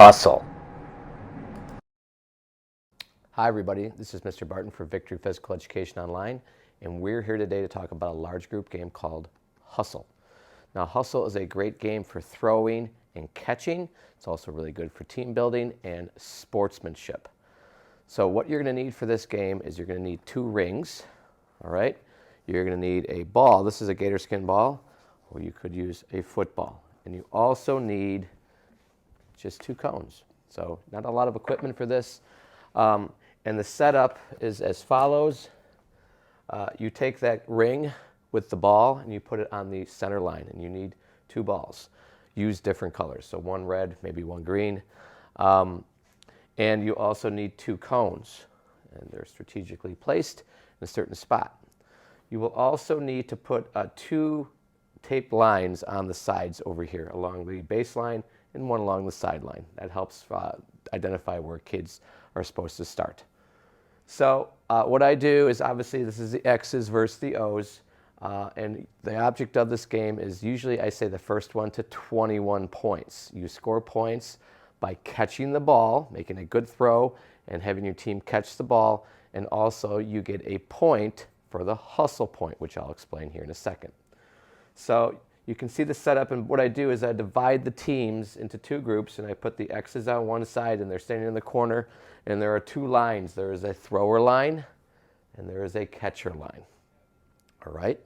hustle. Hi everybody, this is Mr. Barton for Victory Physical Education Online, and we're here today to talk about a large group game called Hustle. Now Hustle is a great game for throwing and catching. It's also really good for team building and sportsmanship. So what you're going to need for this game is you're going to need 2 rings, all right? You're going to need a ball. This is a gator skin ball, or you could use a football. And you also need just 2 cones. So not a lot of equipment for this. And the setup is as follows. You take that ring with the ball and you put it on the center line, and you need 2 balls. Use different colors, so 1 red, maybe 1 green. And you also need 2 cones, and they're strategically placed in a certain spot. You will also need to put 2 taped lines on the sides over here along the baseline and 1 along the sideline. That helps identify where kids are supposed to start. So what I do is, obviously this is the X's versus the O's, and the object of this game is usually, I say, the first one to 21 points. You score points by catching the ball, making a good throw, and having your team catch the ball, and also you get a point for the hustle point, which I'll explain here in a second. So you can see the setup, and what I do is I divide the teams into 2 groups, and I put the X's on one side, and they're standing in the corner, and there are 2 lines. There is a thrower line, and there is a catcher line. All right?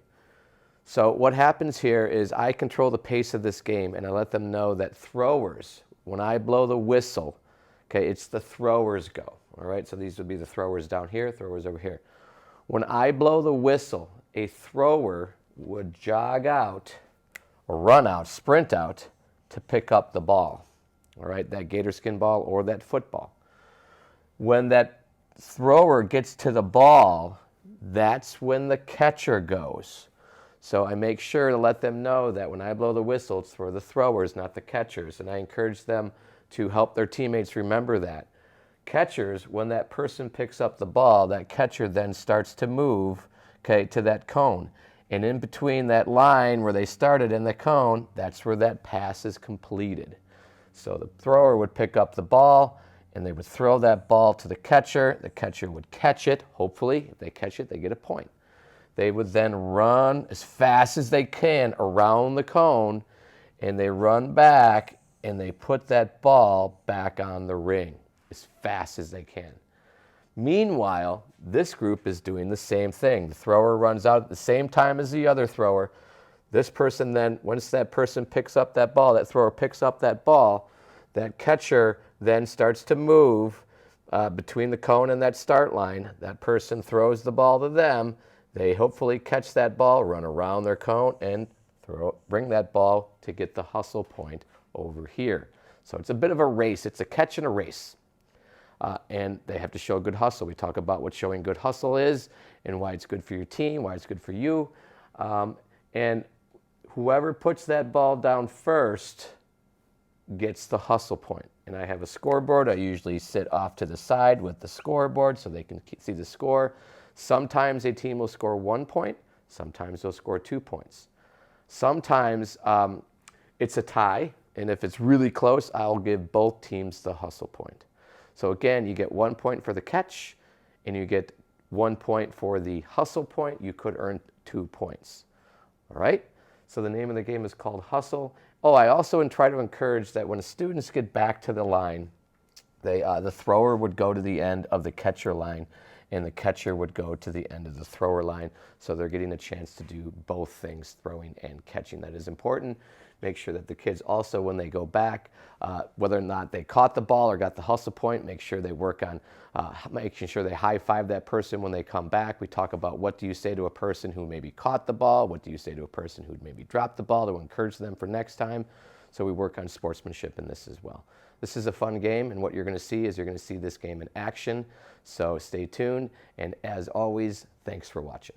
So what happens here is I control the pace of this game, and I let them know that throwers, when I blow the whistle, okay, it's the throwers go. All right? So these would be the throwers down here, throwers over here. When I blow the whistle, a thrower would jog out, or run out, sprint out, to pick up the ball, all right, that gator skin ball or that football. When that thrower gets to the ball, that's when the catcher goes. So I make sure to let them know that when I blow the whistle, it's for the throwers, not the catchers, and I encourage them to help their teammates remember that. Catchers, when that person picks up the ball, that catcher then starts to move, okay, to that cone. And in between that line where they started and the cone, that's where that pass is completed. So the thrower would pick up the ball, and they would throw that ball to the catcher. The catcher would catch it, hopefully. If they catch it, they get a point. They would then run as fast as they can around the cone, and they run back, and they put that ball back on the ring as fast as they can. Meanwhile, this group is doing the same thing. The thrower runs out at the same time as the other thrower. This person then, once that person picks up that ball, that thrower picks up that ball, that catcher then starts to move between the cone and that start line. That person throws the ball to them. They hopefully catch that ball, run around their cone, and bring that ball to get the hustle point over here. So it's a bit of a race. It's a catch and a race. And they have to show good hustle. We talk about what showing good hustle is and why it's good for your team, why it's good for you. And whoever puts that ball down first gets the hustle point. And I have a scoreboard. I usually sit off to the side with the scoreboard so they can see the score. Sometimes a team will score 1 point. Sometimes they'll score 2 points. Sometimes it's a tie. And if it's really close, I'll give both teams the hustle point. So again, you get 1 point for the catch, and you get 1 point for the hustle point. You could earn 2 points. All right? So the name of the game is called Hustle. Oh, I also try to encourage that when students get back to the line, the thrower would go to the end of the catcher line, and the catcher would go to the end of the thrower line. So they're getting a chance to do both things, throwing and catching. That is important. Make sure that the kids also, when they go back, whether or not they caught the ball or got the hustle point, make sure they work on making sure they high-five that person when they come back. We talk about what do you say to a person who maybe caught the ball, what do you say to a person who maybe dropped the ball to encourage them for next time. So we work on sportsmanship in this as well. This is a fun game, and what you're going to see is you're going to see this game in action. So stay tuned, and as always, thanks for watching.